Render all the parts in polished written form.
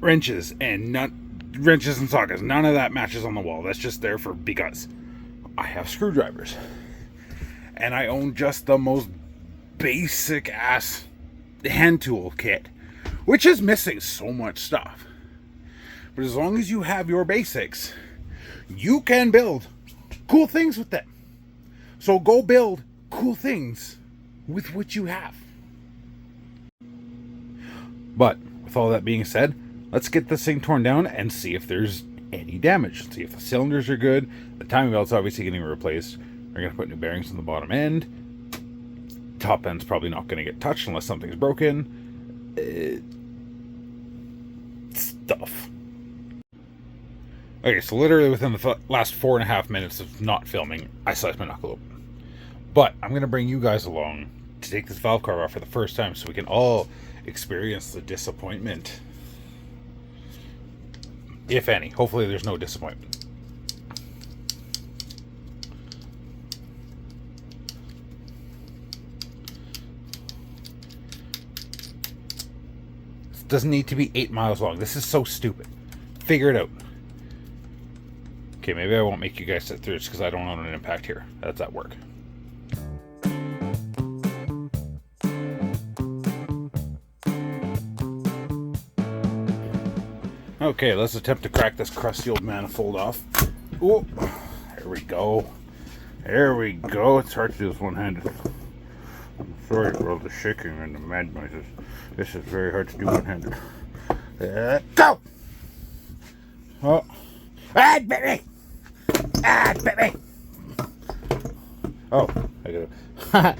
wrenches and sockets. None of that matches on the wall. That's just there for because I have screwdrivers. And I own just the most basic ass hand tool kit, which is missing so much stuff. But as long as you have your basics, you can build cool things with them. So go build cool things with what you have. But with all that being said, let's get this thing torn down and see if there's any damage. See if the cylinders are good. The timing belt's obviously getting replaced. We're going to put new bearings on the bottom end. Top end's probably not going to get touched unless something's broken. Stuff. Okay, so literally within the last 4.5 minutes of not filming, I sliced my knuckle open. But I'm going to bring you guys along to take this valve cover off for the first time so we can all experience the disappointment. If any. Hopefully there's no disappointment. This doesn't need to be 8 miles long. This is so stupid. Figure it out. Okay, maybe I won't make you guys sit through this because I don't own an impact here. That's at work. Okay, let's attempt to crack this crusty old manifold off. Oh, there we go. There we go. It's hard to do this one-handed. I'm sorry for all the shaking and the mad noises. This is very hard to do one-handed. Go! Oh. Ah, baby! Ah, baby! Oh, I gotta...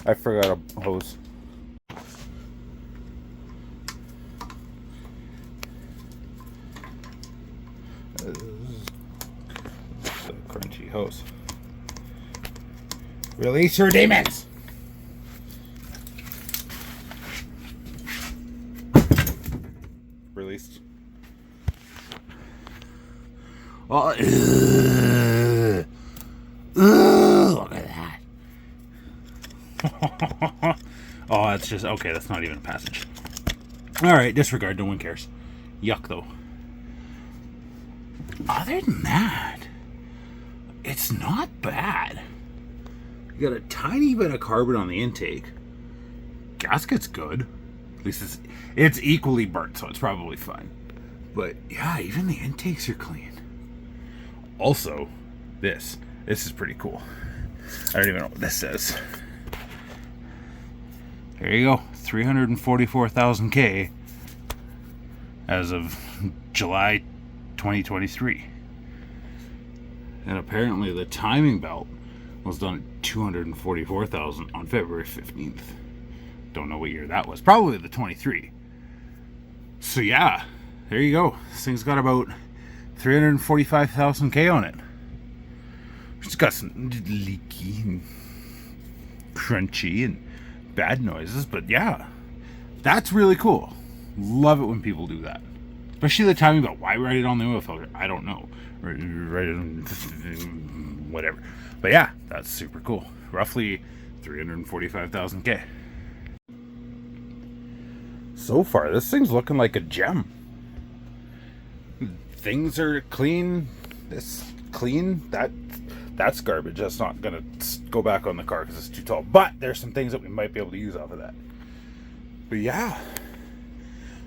I forgot a hose. Crunchy hose. Release your demons! Released. Oh, look at that. Oh, that's just okay. That's not even a passage. All right, disregard. No one cares. Yuck, though. Other than that, it's not bad. You got a tiny bit of carbon on the intake. Gasket's good. At least it's equally burnt, so it's probably fine. But yeah, even the intakes are clean. Also, this is pretty cool. I don't even know what this says. There you go, 344,000 K as of July 2023. And apparently the timing belt was done at 244,000 on February 15th. Don't know what year that was. Probably the 23. So yeah, there you go. This thing's got about 345,000 K on it. It's got some leaky and crunchy and bad noises, but yeah, that's really cool. Love it when people do that. Especially the timing belt. Why write it on the oil filter? I don't know. Write it on whatever. But yeah, that's super cool. Roughly 345,000 K. So far, this thing's looking like a gem. Things are clean. It's clean. That's garbage. That's not gonna go back on the car because it's too tall. But there's some things that we might be able to use off of that. But yeah,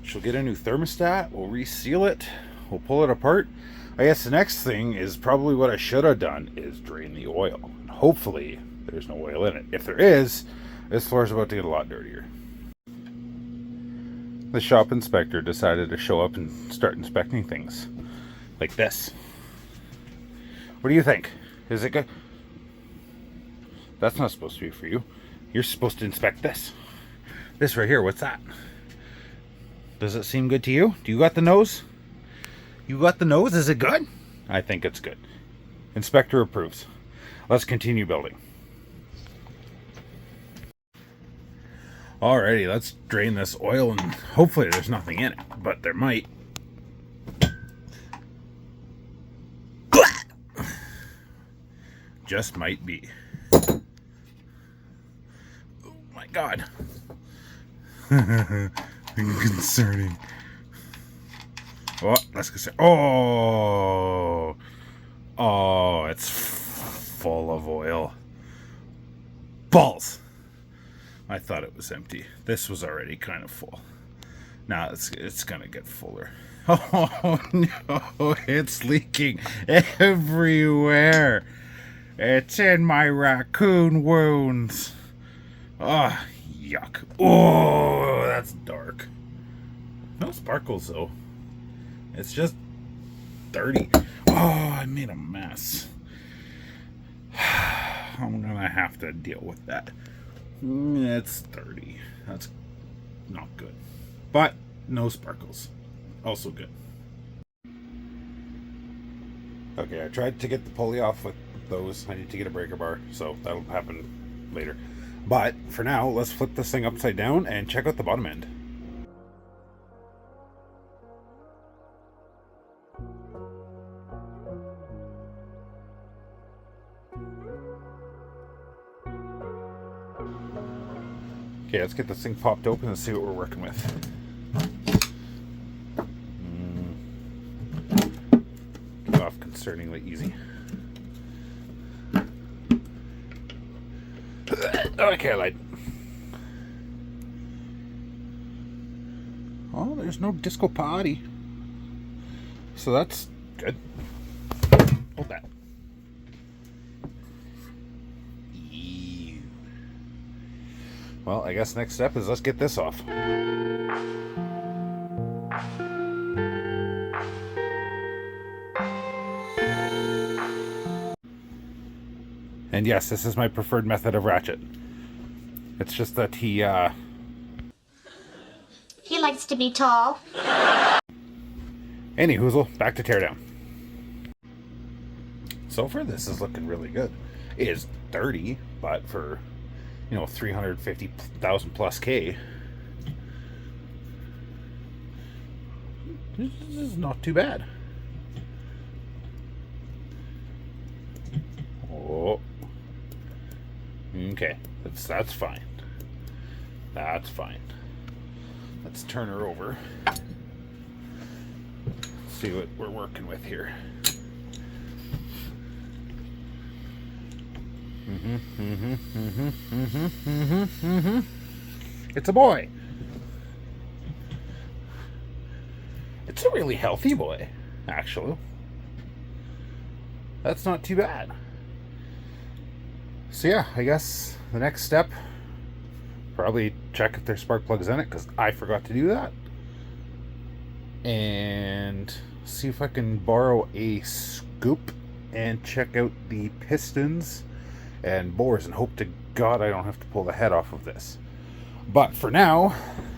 she'll get a new thermostat. We'll reseal it. We'll pull it apart. I guess the next thing is probably what I should have done is drain the oil. Hopefully there's no oil in it. If there is, this floor is about to get a lot dirtier. The shop inspector decided to show up and start inspecting things like this. What do you think? Is it good? That's not supposed to be for you. You're supposed to inspect this. This right here, what's that? Does it seem good to you? Do you got the nose? You got the nose? Is it good? I think it's good. Inspector approves. Let's continue building. Alrighty, let's drain this oil and hopefully there's nothing in it, but there might. Just might be. Oh my god. Concerning. Oh, that's concerning. Oh, oh, it's full of oil. Balls. I thought it was empty. This was already kind of full. Now it's gonna get fuller. Oh no, it's leaking everywhere. It's in my raccoon wounds. Oh, yuck. Oh, that's dark. No sparkles though. It's just dirty. Oh, I made a mess. I'm gonna have to deal with that. It's dirty. That's not good. But no sparkles. Also good. Okay, I tried to get the pulley off with those. I need to get a breaker bar, so that'll happen later. But for now, let's flip this thing upside down and check out the bottom end. Okay, let's get this thing popped open and see what we're working with. Get off concerningly easy. Okay, I lied. Oh, there's no disco party. So that's good. Hold that. Ew. Well, I guess next step is let's get this off. And yes, this is my preferred method of ratchet. It's just that he likes to be tall. Any hoozle, back to teardown. So far, this is looking really good. It is dirty, but for, 350,000 plus K, this is not too bad. Oh. Okay, that's fine. That's fine. Let's turn her over. See what we're working with here. It's a boy. It's a really healthy boy, actually. That's not too bad. So yeah, I guess the next step, probably check if there's spark plugs in it, because I forgot to do that. And see if I can borrow a scoop and check out the pistons and bores, and hope to God I don't have to pull the head off of this. But for now,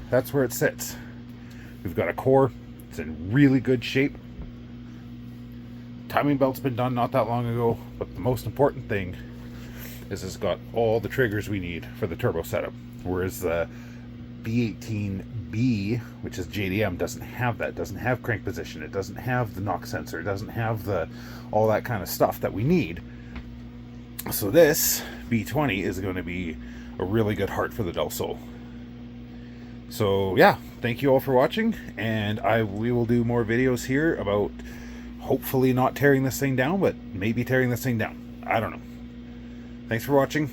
that's where it sits. We've got a core. It's in really good shape. Timing belt's been done not that long ago, but the most important thing is it's got all the triggers we need for the turbo setup, whereas the B18B, which is JDM, doesn't have that. It doesn't have crank position. It doesn't have the knock sensor. It doesn't have all that kind of stuff that we need. So this B20 is going to be a really good heart for the Del Sol. So yeah, thank you all for watching, and we will do more videos here about hopefully not tearing this thing down, but maybe tearing this thing down. I don't know. Thanks for watching.